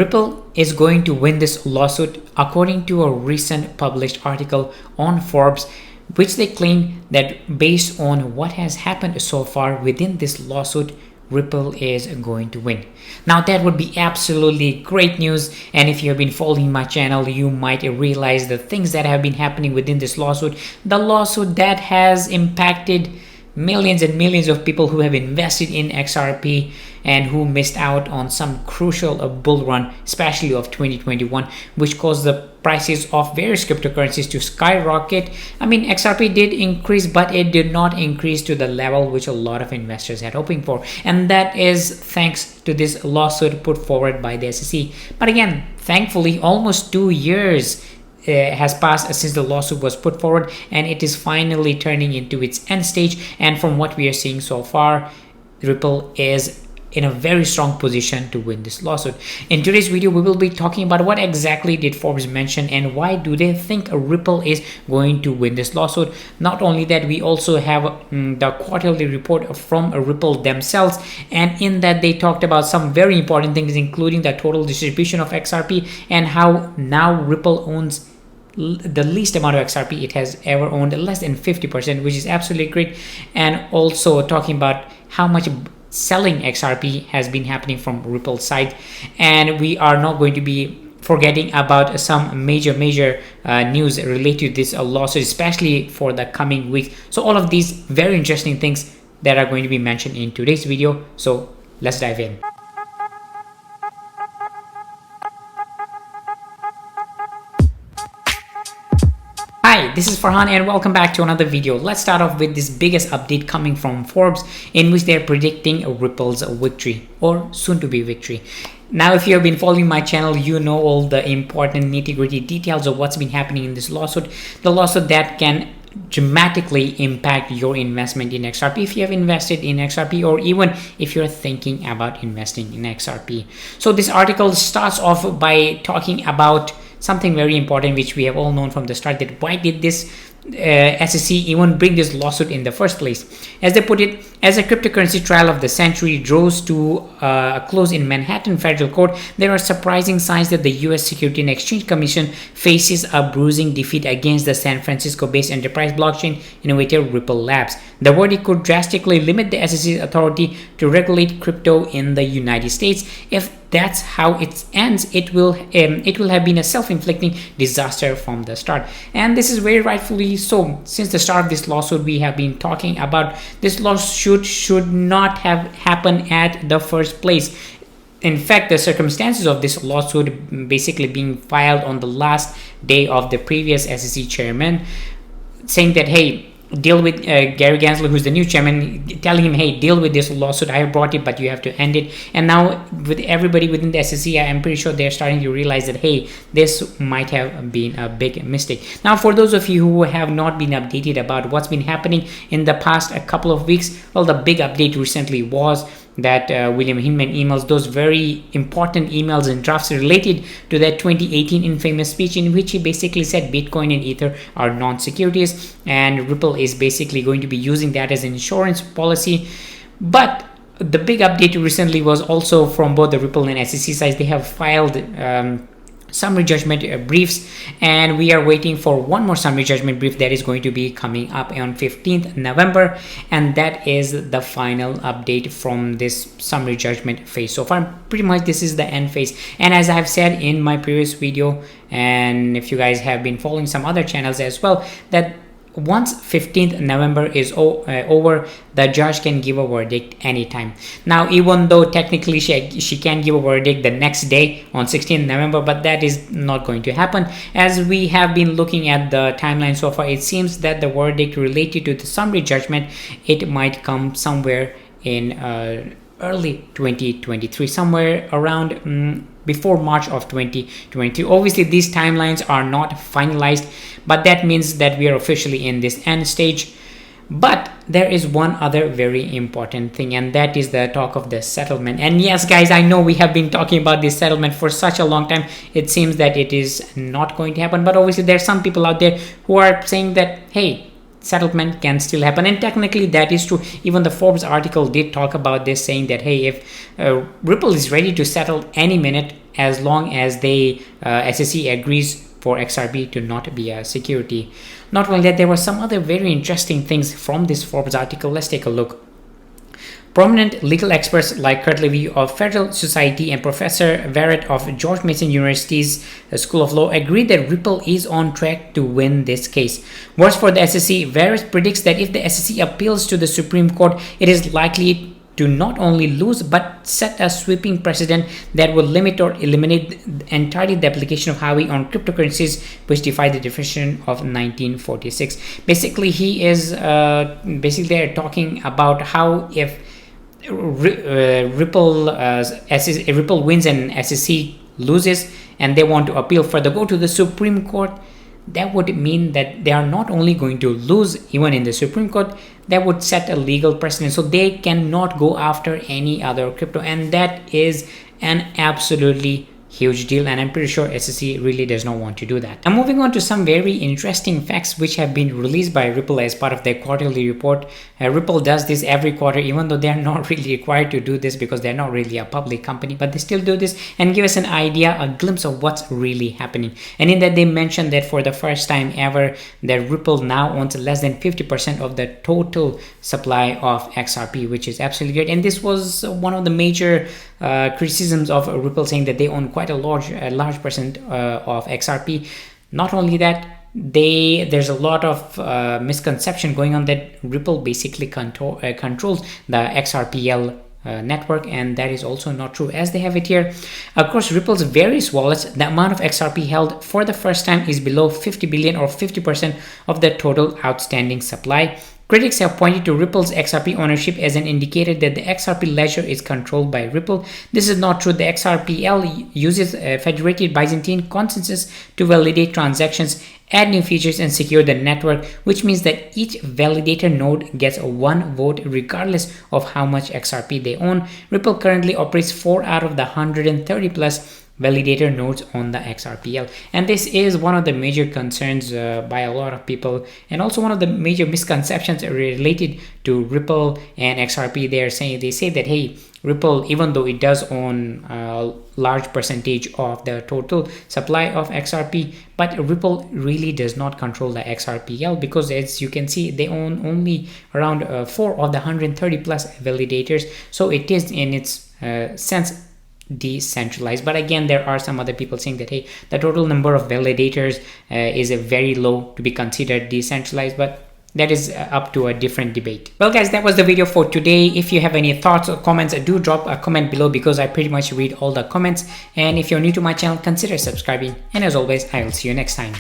Ripple is going to win this lawsuit according to a recent published article on Forbes, which they claim that based on what has happened so far within this lawsuit, Ripple is going to win. Now that would be absolutely great news, and if you have been following my channel, you might realize the things that have been happening within this lawsuit, the lawsuit that has impacted millions and millions of people who have invested in XRP and who missed out on some crucial bull run, especially of 2021, which caused the prices of various cryptocurrencies to skyrocket. I mean, XRP did increase, but it did not increase to the level which a lot of investors had hoping for, and that is thanks to this lawsuit put forward by the SEC. But again, thankfully, almost 2 years has passed since the lawsuit was put forward, and it is finally turning into its end stage. And from what we are seeing so far, Ripple is in a very strong position to win this lawsuit. In today's video, we will be talking about what exactly did Forbes mention and why do they think Ripple is going to win this lawsuit. Not only that, we also have the quarterly report from Ripple themselves, and in that they talked about some very important things, including the total distribution of XRP and how now Ripple owns the least amount of XRP it has ever owned, less than 50%, which is absolutely great. And also talking about how much selling XRP has been happening from Ripple's side. And we are not going to be forgetting about some major news related to this lawsuit, especially for the coming weeks. So all of these very interesting things that are going to be mentioned in today's video. So let's dive in. Hi, this is Farhan and welcome back to another video. Let's start off with this biggest update coming from Forbes, in which they're predicting Ripple's victory or soon to be victory. Now, if you have been following my channel, you know all the important nitty-gritty details of what's been happening in this lawsuit. The lawsuit that can dramatically impact your investment in XRP if you have invested in XRP, or even if you're thinking about investing in XRP. So this article starts off by talking about something very important, which we have all known from the start, that why did this SEC even bring this lawsuit in the first place. As they put it, as a cryptocurrency trial of the century draws to a close in Manhattan federal court, there are surprising signs that the US Securities and Exchange Commission faces a bruising defeat against the San Francisco-based enterprise blockchain innovator Ripple Labs. The verdict could drastically limit the SEC's authority to regulate crypto in the United States. If that's how it ends, it will have been a self-inflicting disaster from the start. And this is very rightfully so. Since the start of this lawsuit, we have been talking about this lawsuit should not have happened at the first place. In fact, the circumstances of this lawsuit basically being filed on the last day of the previous SEC chairman, saying that, hey, deal with Gary Gensler, who's the new chairman, telling him, hey, deal with this lawsuit. I have brought it, but you have to end it. And now with everybody within the SEC, I'm pretty sure they're starting to realize that, hey, this might have been a big mistake. Now, for those of you who have not been updated about what's been happening in the past a couple of weeks, well, the big update recently was that William Hinman emails, those very important emails and drafts related to that 2018 infamous speech, in which he basically said Bitcoin and Ether are non-securities, and Ripple is basically going to be using that as an insurance policy. But the big update recently was also from both the Ripple and SEC sides. They have filed summary judgment briefs, and we are waiting for one more summary judgment brief that is going to be coming up on 15th November, and that is the final update from this summary judgment phase. So far, pretty much this is the end phase. And as I've said in my previous video, and if you guys have been following some other channels as well, that once 15th November is over, the judge can give a verdict anytime. Now, even though technically she can give a verdict the next day on 16th November, but that is not going to happen. As we have been looking at the timeline so far, it seems that the verdict related to the summary judgment, it might come somewhere in early 2023, somewhere around before March of 2022. Obviously, these timelines are not finalized, but that means that we are officially in this end stage. But there is one other very important thing, and that is the talk of the settlement. And yes, guys, I know we have been talking about this settlement for such a long time. It seems that it is not going to happen, but obviously there are some people out there who are saying that, hey, settlement can still happen, and technically that is true. Even the Forbes article did talk about this, saying that hey, if Ripple is ready to settle any minute as long as they SEC agrees for XRP to not be a security. Not only that, there were some other very interesting things from this Forbes article. Let's take a look. Prominent legal experts like Kurt Levy of Federal Society and Professor Verrett of George Mason University's School of Law agreed that Ripple is on track to win this case. Worse for the SEC, Verrett predicts that if the SEC appeals to the Supreme Court, it is likely to not only lose but set a sweeping precedent that will limit or eliminate entirely the application of Howey on cryptocurrencies, which defy the definition of 1946. Basically, he is they're talking about how if Ripple wins and SEC loses and they want to appeal further, go to the Supreme Court, that would mean that they are not only going to lose even in the Supreme Court, that would set a legal precedent, so they cannot go after any other crypto, and that is an absolutely huge deal, and I'm pretty sure SEC really does not want to do that. And moving on to some very interesting facts which have been released by Ripple as part of their quarterly report. Ripple does this every quarter, even though they're not really required to do this because they're not really a public company, but they still do this and give us an idea, a glimpse of what's really happening. And in that, they mentioned that for the first time ever, that Ripple now owns less than 50% of the total supply of XRP, which is absolutely great. And this was one of the major criticisms of Ripple, saying that they own quite a large percent of XRP. Not only that, there's a lot of misconception going on that Ripple basically controls the XRPL network, and that is also not true, as they have it here. Across Ripple's various wallets, the amount of XRP held for the first time is below 50 billion, or 50% of the total outstanding supply. Critics have pointed to Ripple's XRP ownership as an indicator that the XRP ledger is controlled by Ripple. This is not true. The XRPL uses a federated Byzantine consensus to validate transactions, add new features, and secure the network, which means that each validator node gets one vote regardless of how much XRP they own. Ripple currently operates 4 out of the 130 plus validator nodes on the XRPL, and this is one of the major concerns by a lot of people, and also one of the major misconceptions related to Ripple and XRP. They say that hey, Ripple, even though it does own a large percentage of the total supply of XRP, but Ripple really does not control the XRPL, because as you can see, they own only around 4 of the 130 plus validators, so it is in its sense decentralized. But again, there are some other people saying that hey, the total number of validators is a very low to be considered decentralized, but that is up to a different debate. Well guys, that was the video for today. If you have any thoughts or comments, do drop a comment below, because I pretty much read all the comments. And if you're new to my channel, consider subscribing, and as always, I will see you next time.